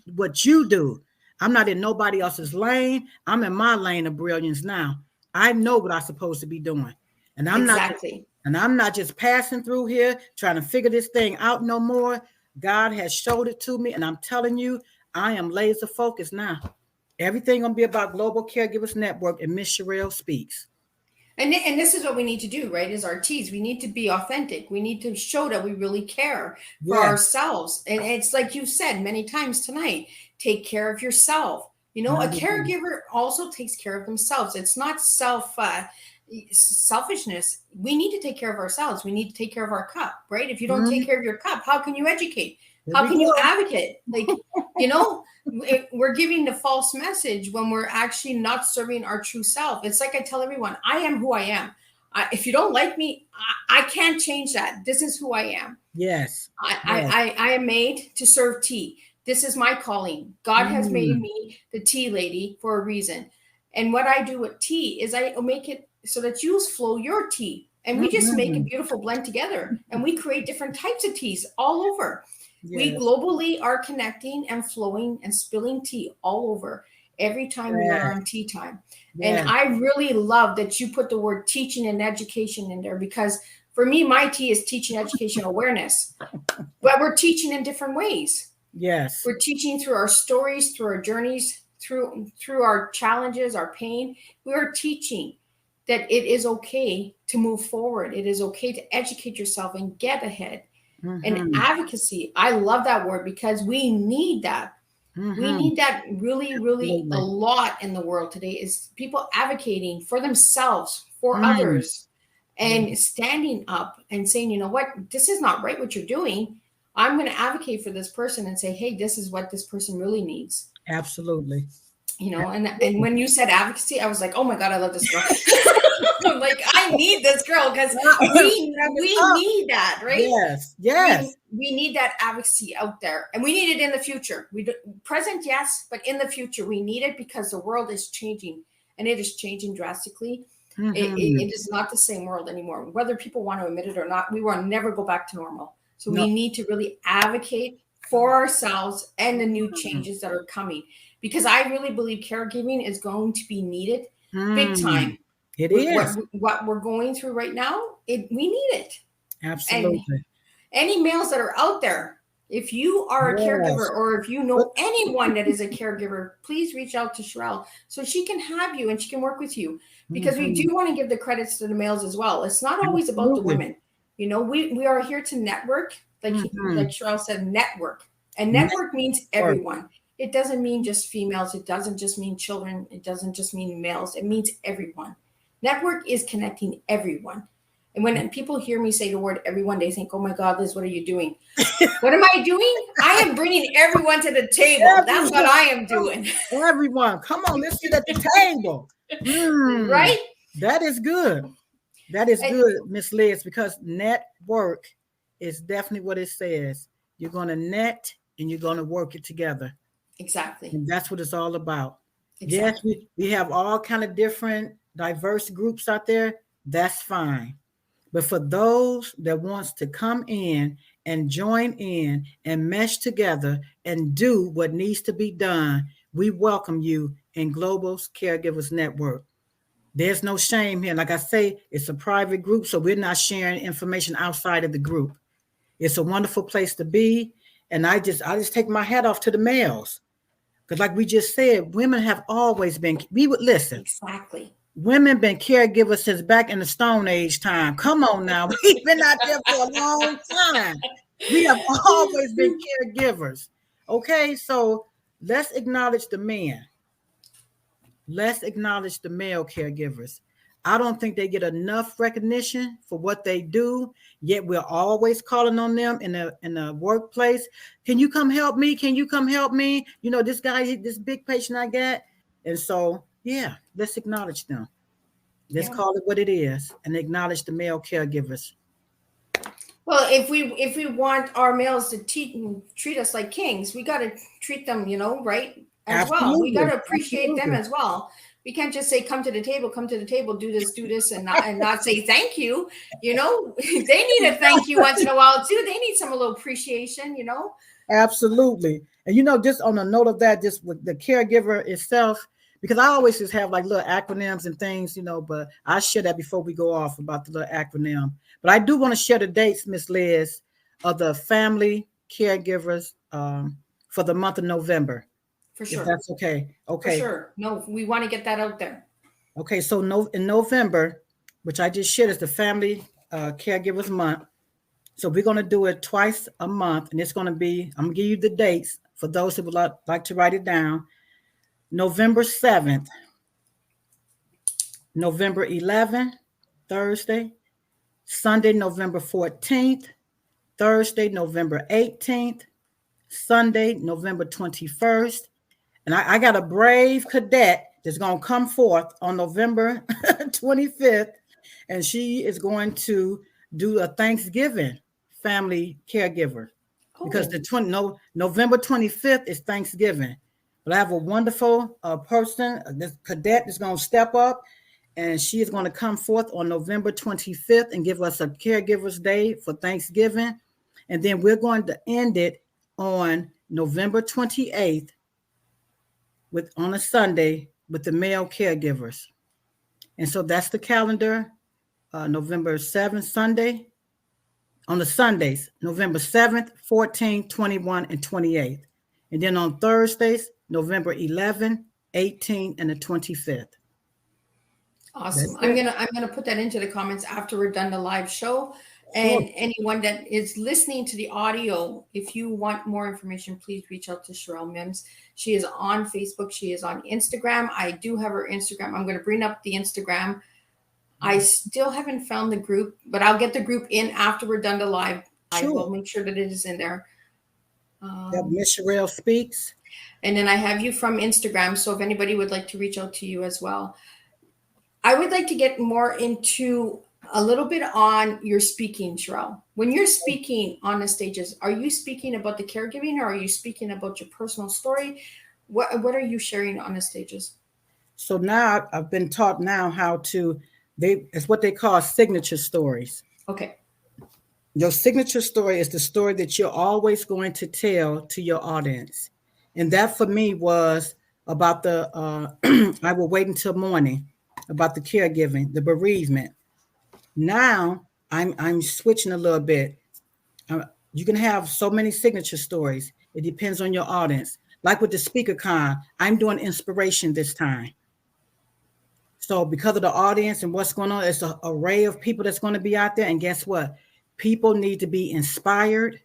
do. I'm not in nobody else's lane. I'm in my lane of brilliance now. I know what I'm supposed to be doing. And I'm not just passing through here trying to figure this thing out no more. God has showed it to me. And I'm telling you, I am laser focused now. Everything gonna be about Global Caregivers Network and Miss Sherrell Speaks. And this is what we need to do, right? Is our teas. We need to be authentic. We need to show that we really care for ourselves. And it's like you said many times tonight, take care of yourself. You know, a caregiver also takes care of themselves. It's not selfishness. We need to take care of ourselves. We need to take care of our cup, right? If you don't take care of your cup, how can you educate? How can you advocate? Like, you know, we're giving the false message when we're actually not serving our true self. It's like I tell everyone, I am who I am. If you don't like me, I can't change that. This is who I am. Yes. I am made to serve tea. This is my calling. God has made me the tea lady for a reason. And what I do with tea is I make it so that you flow your tea. And we just make a beautiful blend together. And we create different types of teas all over. Yes. We globally are connecting and flowing and spilling tea all over every time we are on Teatime. Yes. And I really love that you put the word teaching and education in there, because for me, my tea is teaching, education, awareness. But we're teaching in different ways. Yes. We're teaching through our stories, through our journeys, through our challenges, our pain. We are teaching that it is okay to move forward. It is okay to educate yourself and get ahead. And advocacy, I love that word, because we need that. We need that really, really a lot in the world today, is people advocating for themselves, for others, and standing up and saying, you know what, this is not right what you're doing. I'm going to advocate for this person and say, hey, this is what this person really needs. Absolutely. You know, and when you said advocacy, I was like, oh my God, I love this girl. I'm like, I need this girl, because we need that, right? Yes. We need that advocacy out there, and we need it in the future. Present, yes, but in the future, we need it, because the world is changing, and it is changing drastically. It is not the same world anymore. Whether people want to admit it or not, we will never go back to normal. So we need to really advocate for ourselves and the new changes that are coming, because I really believe caregiving is going to be needed big time. It is. What we're going through right now, we need it. Absolutely. And any males that are out there, if you are a caregiver, or if you know anyone that is a caregiver, please reach out to Sherrell so she can have you and she can work with you, because we do want to give the credits to the males as well. It's not always about the women. You know, we are here to network, like Sherrell said, network. And network means everyone. It doesn't mean just females. It doesn't just mean children. It doesn't just mean males. It means everyone. Network is connecting everyone. And when people hear me say the word everyone, they think, oh my God, Liz, what are you doing? What am I doing? I am bringing everyone to the table. That's what I am doing. Everyone. Come on, let's sit at the table. Right? That is good. That is good, Miss Liz, because network is definitely what it says. You're going to net and you're going to work it together. Exactly. And that's what it's all about. Exactly. Yes, we have all kind of different diverse groups out there. That's fine. But for those that wants to come in and join in and mesh together and do what needs to be done, we welcome you in Global's Caregivers Network. There's no shame here. Like I say, it's a private group, so we're not sharing information outside of the group. It's a wonderful place to be. And I just take my hat off to the males. Because like we just said, women have always been, we would listen. Exactly. Women been caregivers since back in the Stone Age time. Come on now. We've been out there for a long time. We have always been caregivers. Okay, so let's acknowledge the men. Let's acknowledge the male caregivers. I don't think they get enough recognition for what they do, yet we're always calling on them in the workplace. Can you come help me? Can you come help me? You know, this guy, this big patient I got. And so, yeah, let's acknowledge them. Let's call it what it is and acknowledge the male caregivers. Well, if we want our males to treat us like kings, we got to treat them, right? As Absolutely. well. We got to appreciate them as well. We can't just say, come to the table, do this, and not say thank you. They need a thank you once in a while too. They need some little appreciation, Absolutely. And just on a note of that, just with the caregiver itself, because I always just have like little acronyms and things, but I share that before we go off about the little acronym. But I do want to share the dates, Miss Liz, of the family caregivers for the month of November. For sure. If that's okay. Okay. For sure. No, we want to get that out there. Okay. So in November, which I just shared, is the family caregivers month. So we're going to do it twice a month. And it's going to be, I'm going to give you the dates for those who would like to write it down. November 7th, November 11th, Thursday, Sunday, November 14th, Thursday, November 18th, Sunday, November 21st. And I got a brave cadet that's going to come forth on November 25th, and she is going to do a Thanksgiving family caregiver. Cool. Because November 25th is Thanksgiving. But I have a wonderful person, this cadet that's going to step up, and she is going to come forth on November 25th and give us a Caregivers Day for Thanksgiving. And then we're going to end it on November 28th on a Sunday with the male caregivers. And so that's the calendar. November 7th, Sunday. On the Sundays, November 7th, 14th, 21, and 28th. And then on Thursdays, November 11th, 18th, and the 25th. Awesome. I'm gonna put that into the comments after we're done the live show. And anyone that is listening to the audio, if you want more information, please reach out to Sherrell Mims. She is on Facebook. She is on Instagram. I do have her Instagram. I'm going to bring up the Instagram. I still haven't found the group, but I'll get the group in after we're done the live. Sure. I will make sure that it is in there. Miss Sherrell Speaks. And then I have you from Instagram. So if anybody would like to reach out to you as well. I would like to get more into a little bit on your speaking, Sherrell. When you're speaking on the stages, are you speaking about the caregiving, or are you speaking about your personal story? What are you sharing on the stages? So now I've been taught now how to, it's what they call signature stories. Okay. Your signature story is the story that you're always going to tell to your audience. And that for me was about I will wait until morning, about the caregiving, the bereavement. Now I'm switching a little bit. You can have so many signature stories. It depends on your audience. Like with the speaker con, I'm doing inspiration this time. So because of the audience and what's going on, it's an array of people that's going to be out there. And guess what? People need to be inspired.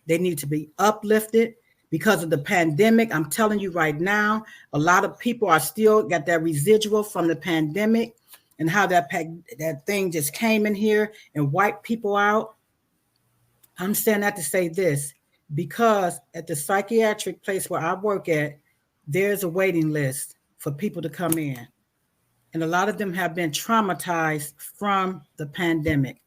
They need to be uplifted because of the pandemic. I'm telling you right now, a lot of people are still got that residual from the pandemic and how that thing just came in here and wiped people out. I'm saying that to say this, because at the psychiatric place where I work at, there's a waiting list for people to come in. and a lot of them have been traumatized from the pandemic.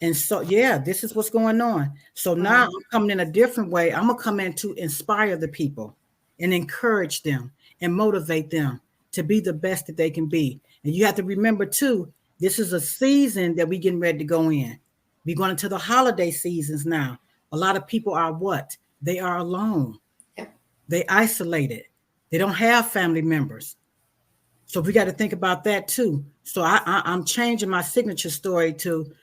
And so, yeah, this is what's going on. So now I'm coming in a different way. I'm going to come in to inspire the people and encourage them and motivate them to be the best that they can be. And you have to remember, too, this is a season that we're getting ready to go in. We're going into the holiday seasons now. A lot of people are what? They are alone. Yeah. They isolated. They don't have family members. So we got to think about that, too. So I'm changing my signature story to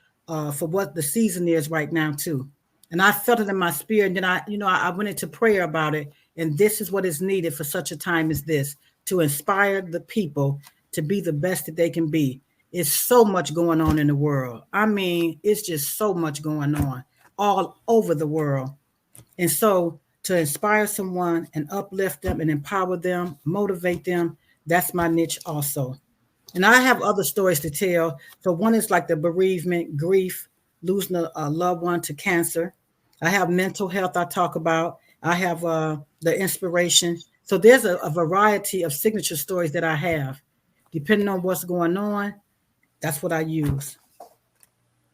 for what the season is right now, too. And I felt it in my spirit. And then I went into prayer about it. And this is what is needed for such a time as this, to inspire the people to be the best that they can be. It's so much going on in the world. I mean, it's just so much going on all over the world. And so to inspire someone and uplift them and empower them, motivate them, that's my niche also. And I have other stories to tell. So one is like the bereavement, grief, losing a loved one to cancer. I have mental health I talk about. I have the inspiration. So there's a variety of signature stories that I have. Depending on what's going on, that's what I use.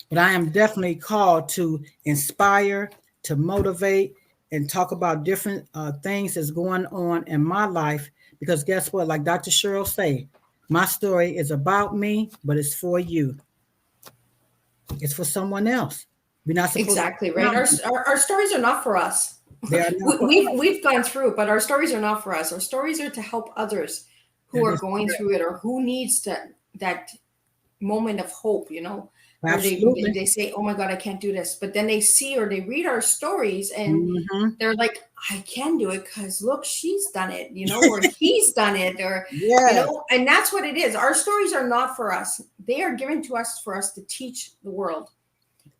But I am definitely called to inspire, to motivate, and talk about different things that's going on in my life. Because guess what? Like Dr. Sherrell say, my story is about me, but it's for you. It's for someone else. We're not supposed exactly right. Our stories are not for us. We've gone through it, but our stories are not for us. Our stories are to help others who are going through it or who needs that moment of hope, where they say, oh my God, I can't do this. But then they see or they read our stories and they're like, I can do it because look, she's done it, or he's done it, or, and that's what it is. Our stories are not for us. They are given to us for us to teach the world,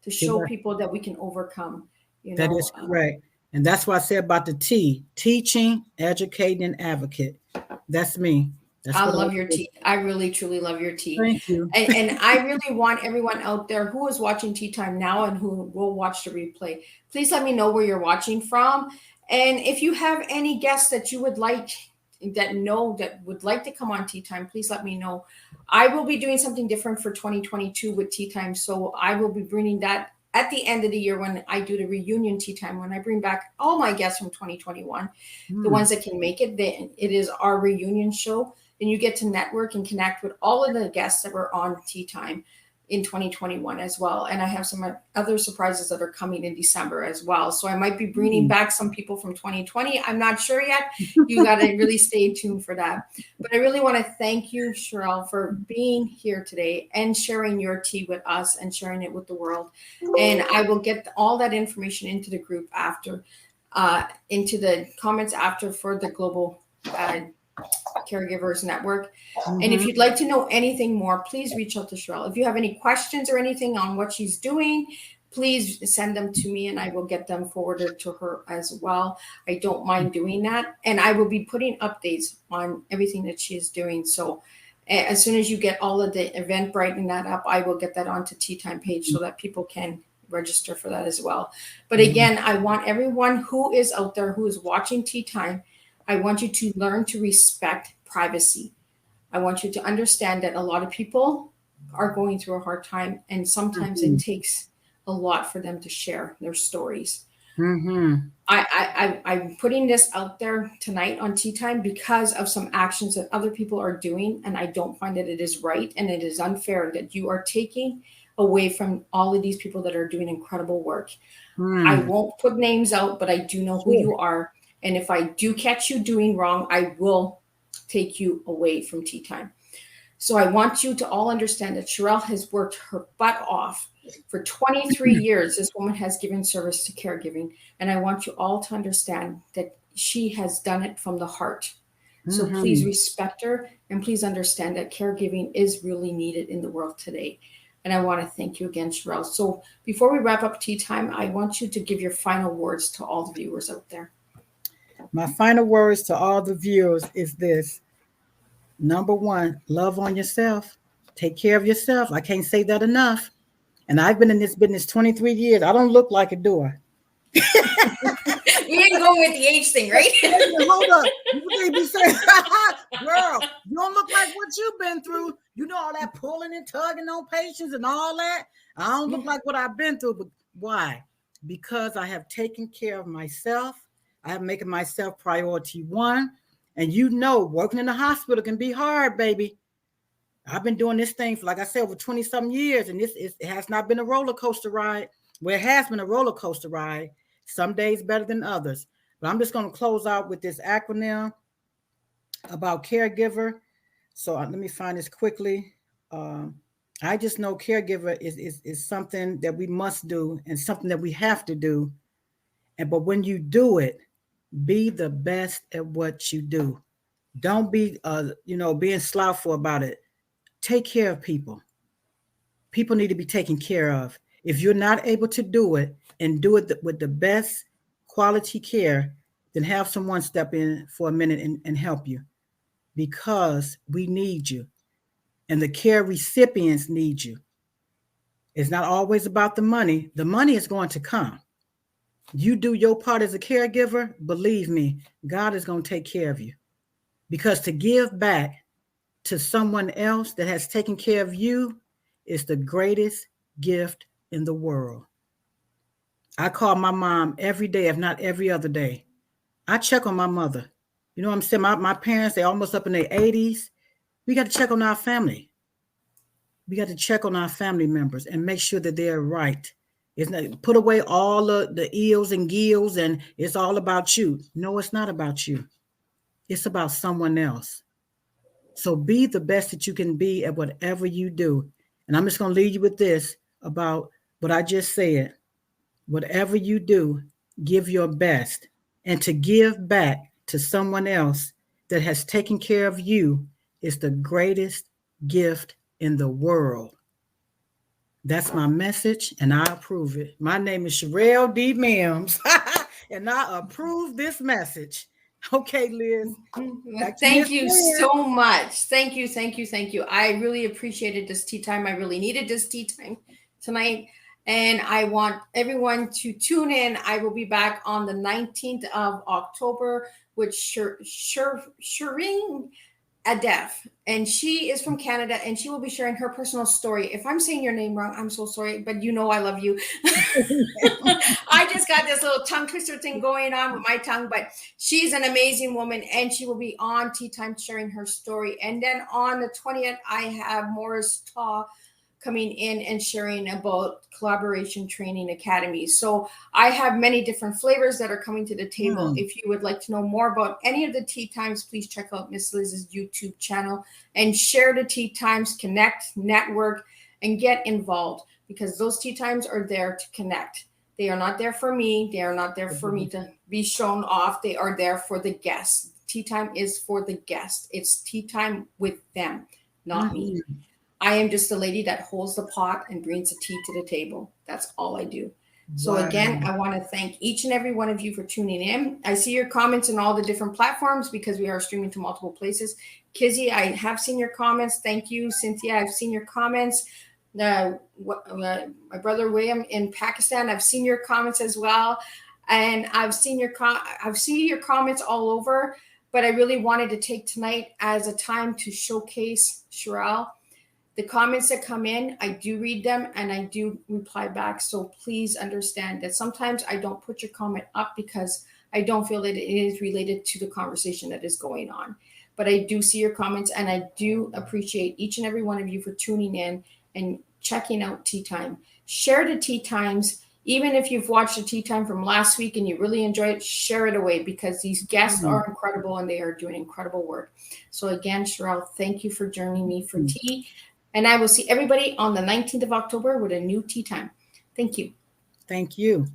to show people that we can overcome. That is correct. And that's what I said about the T, teaching, educating, and advocate. That's me. I love your tea. I really, truly love your tea. Thank you. And I really want everyone out there who is watching Teatime now and who will watch the replay, please let me know where you're watching from. And if you have any guests that you would like, that would like to come on Teatime, please let me know. I will be doing something different for 2022 with Teatime. So I will be bringing that at the end of the year when I do the reunion Teatime, when I bring back all my guests from 2021, the ones that can make it. It is our reunion show. And you get to network and connect with all of the guests that were on Teatime in 2021 as well. And I have some other surprises that are coming in December as well. So I might be bringing back some people from 2020. I'm not sure yet. You got to really stay tuned for that. But I really want to thank you, Sherrell, for being here today and sharing your tea with us and sharing it with the world. And I will get all that information into the group after, into the comments after for the Global Caregivers Network. And if you'd like to know anything more, please reach out to Sherrell. If you have any questions or anything on what she's doing, please send them to me and I will get them forwarded to her as well. I don't mind doing that. And I will be putting updates on everything that she is doing. So as soon as you get all of the Eventbrite and that up, I will get that onto Teatime page so that people can register for that as well. But again, I want everyone who is out there who is watching Teatime, I want you to learn to respect privacy. I want you to understand that a lot of people are going through a hard time, and sometimes it takes a lot for them to share their stories. I'm putting this out there tonight on Teatime because of some actions that other people are doing, and I don't find that it is right and it is unfair that you are taking away from all of these people that are doing incredible work. I won't put names out, but I do know who you are. And if I do catch you doing wrong, I will take you away from Teatime. So I want you to all understand that Sherrell has worked her butt off for 23 years. This woman has given service to caregiving. And I want you all to understand that she has done it from the heart. So please respect her and please understand that caregiving is really needed in the world today. And I want to thank you again, Sherrell. So before we wrap up Teatime, I want you to give your final words to all the viewers out there. My final words to all the viewers is this. Number one, love on yourself. Take care of yourself. I can't say that enough. And I've been in this business 23 years. I don't look like it, do I? We ain't going with the age thing, right? Hold up. They be saying, girl, you don't look like what you've been through. You know all that pulling and tugging on patients and all that. I don't look like what I've been through. But why? Because I have taken care of myself. I have making myself priority one. And you know, working in the hospital can be hard, baby. I've been doing this thing for, like I said, over 20 some years, and it has not been a roller coaster ride. Well, it has been a roller coaster ride. Some days better than others. But I'm just going to close out with this acronym about caregiver. So let me find this quickly. I just know caregiver is something that we must do and something that we have to do. But when you do it, be the best at what you do. Don't be, being slothful about it. Take care of people. People need to be taken care of. If you're not able to do it and do it with the best quality care, then have someone step in for a minute and help you, because we need you and the care recipients need you. It's not always about the money. The money is going to come. You do your part as a caregiver, believe me, God is going to take care of you, because to give back to someone else that has taken care of you is the greatest gift in the world. I call my mom every day, if not every other day. I check on my mother. You know what I'm saying? My parents, they're almost up in their 80s. We got to check on our family. We got to check on our family members and make sure that they're right. It's not, put away all the eels and gills and it's all about you. No, it's not about you. It's about someone else. So be the best that you can be at whatever you do. And I'm just going to leave you with this about what I just said. Whatever you do, give your best. And to give back to someone else that has taken care of you is the greatest gift in the world. That's my message, and I approve it. My name is Sherrell D. Mims, and I approve this message. Okay, Liz. Thank you so much. Thank you. I really appreciated this tea time. I really needed this tea time tonight. And I want everyone to tune in. I will be back on the 19th of October with Shireen Adef. And she is from Canada, and she will be sharing her personal story. If I'm saying your name wrong, I'm so sorry, but you know I love you. I just got this little tongue twister thing going on with my tongue, but she's an amazing woman, and she will be on Tea Time sharing her story. And then on the 20th, I have Morris Taw coming in and sharing about collaboration training academies. So I have many different flavors that are coming to the table. If you would like to know more about any of the tea times, please check out Miss Liz's YouTube channel and share the tea times, connect, network, and get involved, because those tea times are there to connect. They are not there for me. They are not there for me to be shown off. They are there for the guests. Tea time is for the guests. It's tea time with them, not me. I am just a lady that holds the pot and brings the tea to the table. That's all I do. So again, I want to thank each and every one of you for tuning in. I see your comments in all the different platforms because we are streaming to multiple places. Kizzy, I have seen your comments. Thank you. Cynthia, I've seen your comments. My brother William in Pakistan, I've seen your comments as well. And I've seen your comments all over, but I really wanted to take tonight as a time to showcase Sherrell. The comments that come in, I do read them and I do reply back. So please understand that sometimes I don't put your comment up because I don't feel that it is related to the conversation that is going on. But I do see your comments, and I do appreciate each and every one of you for tuning in and checking out Tea Time. Share the Tea Times. Even if you've watched the Tea Time from last week and you really enjoy it, share it away, because these guests are incredible and they are doing incredible work. So again, Sherrell, thank you for joining me for tea. And I will see everybody on the 19th of October with a new Tea Time. Thank you. Thank you.